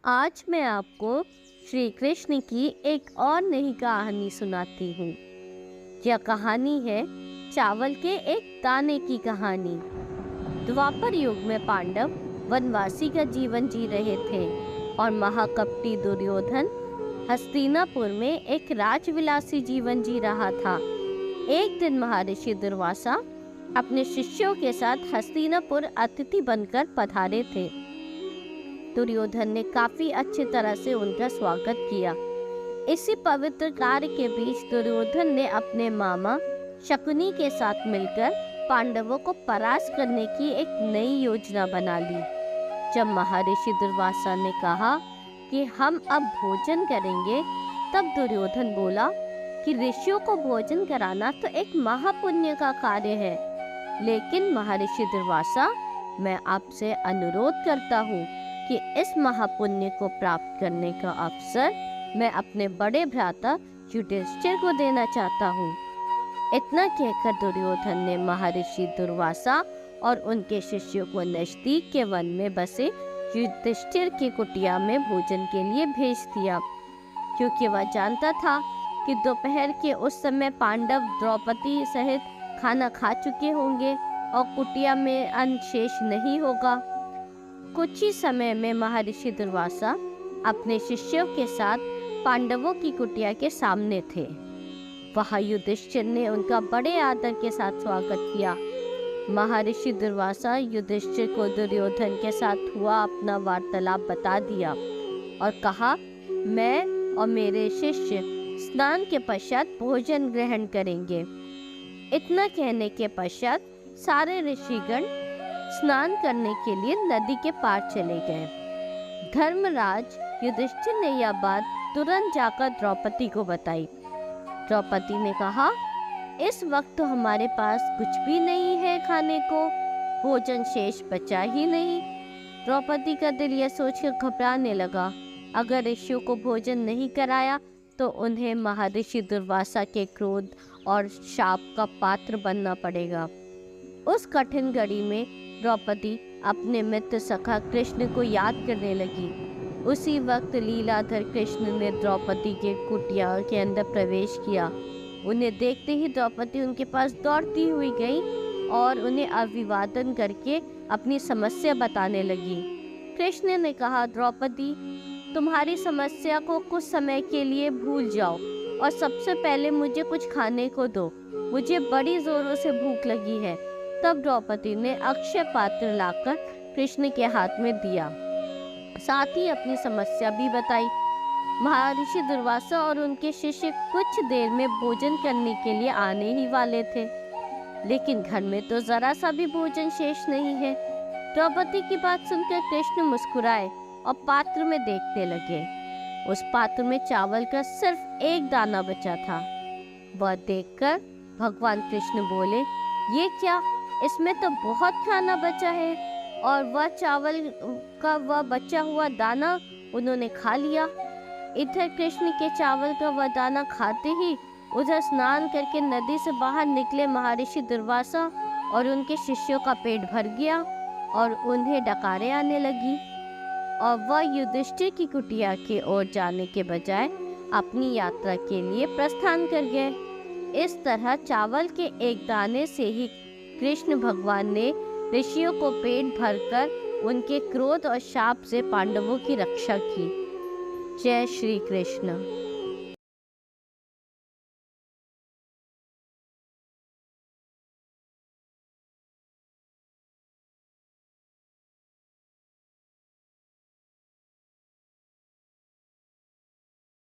आज मैं आपको श्री कृष्ण की एक और नई कहानी सुनाती हूँ। यह कहानी है चावल के एक दाने की कहानी। द्वापर युग में पांडव वनवासी का जीवन जी रहे थे और महाकपटी दुर्योधन हस्तिनापुर में एक राजविलासी जीवन जी रहा था। एक दिन महर्षि दुर्वासा अपने शिष्यों के साथ हस्तिनापुर अतिथि बनकर पधारे थे। दुर्योधन ने काफी अच्छी तरह से उनका स्वागत किया। इसी पवित्र कार्य के बीच दुर्योधन ने अपने मामा शकुनी के साथ मिलकर पांडवों को परास्त करने की एक नई योजना बना ली। जब महर्षि दुर्वासा ने कहा कि हम अब भोजन करेंगे, तब दुर्योधन बोला कि ऋषियों को भोजन कराना तो एक महापुण्य का कार्य है, लेकिन महर्षि दुर्वासा, मैं आपसे अनुरोध करता हूँ कि इस महापुण्य को प्राप्त करने का अवसर मैं अपने बड़े भ्राता युधिष्ठिर को देना चाहता हूँ। इतना कहकर दुर्योधन ने महर्षि दुर्वासा और उनके शिष्यों को नजदीक के वन में बसे युधिष्ठिर की कुटिया में भोजन के लिए भेज दिया, क्योंकि वह जानता था कि दोपहर के उस समय पांडव द्रौपदी सहित खाना खा चुके होंगे और कुटिया में अन्न शेष नहीं होगा। कुछ ही समय में महर्षि दुर्वासा अपने शिष्यों के साथ पांडवों की कुटिया के सामने थे। वहां युधिष्ठिर ने उनका बड़े आदर के साथ स्वागत किया। महर्षि दुर्वासा युधिष्ठिर को दुर्योधन के साथ हुआ अपना वार्तालाप बता दिया और कहा, मैं और मेरे शिष्य स्नान के पश्चात भोजन ग्रहण करेंगे। इतना कहने के पश्चात सारे ऋषिगण स्नान करने के लिए नदी के पार चले गए। धर्मराज युधिष्ठिर ने यह बात तुरंत जाकर द्रौपदी को बताई। द्रौपदी ने कहा, इस वक्त तो हमारे पास कुछ भी नहीं है खाने को, भोजन शेष बचा ही नहीं। द्रौपदी का दिल यह सोचकर घबराने लगा, अगर ऋषियों को भोजन नहीं कराया तो उन्हें महर्षि दुर्वासा के क्रोध और शाप का पात्र बनना पड़ेगा। उस कठिन घड़ी में द्रौपदी अपने मित्र सखा कृष्ण को याद करने लगी। उसी वक्त लीलाधर कृष्ण ने द्रौपदी के कुटिया के अंदर प्रवेश किया। उन्हें देखते ही द्रौपदी उनके पास दौड़ती हुई गई और उन्हें अभिवादन करके अपनी समस्या बताने लगी। कृष्ण ने कहा, द्रौपदी, तुम्हारी समस्या को कुछ समय के लिए भूल जाओ और सबसे पहले मुझे कुछ खाने को दो, मुझे बड़ी जोरों से भूख लगी है। तब द्रौपदी ने अक्षय पात्र लाकर कृष्ण के हाथ में दिया, साथ ही अपनी समस्या भी बताई। महर्षि दुर्वासा और उनके शिष्य कुछ देर में भोजन करने के लिए आने ही वाले थे, लेकिन घर में तो जरा सा भी भोजन शेष नहीं है। द्रौपदी की बात सुनकर कृष्ण मुस्कुराए और पात्र में देखने लगे। उस पात्र में चावल का सिर्फ एक दाना बचा था। वह देखकर भगवान कृष्ण बोले, ये क्या, इसमें तो बहुत खाना बचा है। और वह चावल का वह बचा हुआ दाना उन्होंने खा लिया। इधर कृष्ण के चावल का वह दाना खाते ही उधर स्नान करके नदी से बाहर निकले महर्षि दुर्वासा और उनके शिष्यों का पेट भर गया और उन्हें डकारें आने लगी और वह युधिष्ठिर की कुटिया की ओर जाने के बजाय अपनी यात्रा के लिए प्रस्थान कर गए। इस तरह चावल के एक दाने से ही कृष्ण भगवान ने ऋषियों को पेट भरकर उनके क्रोध और शाप से पांडवों की रक्षा की। जय श्री कृष्ण।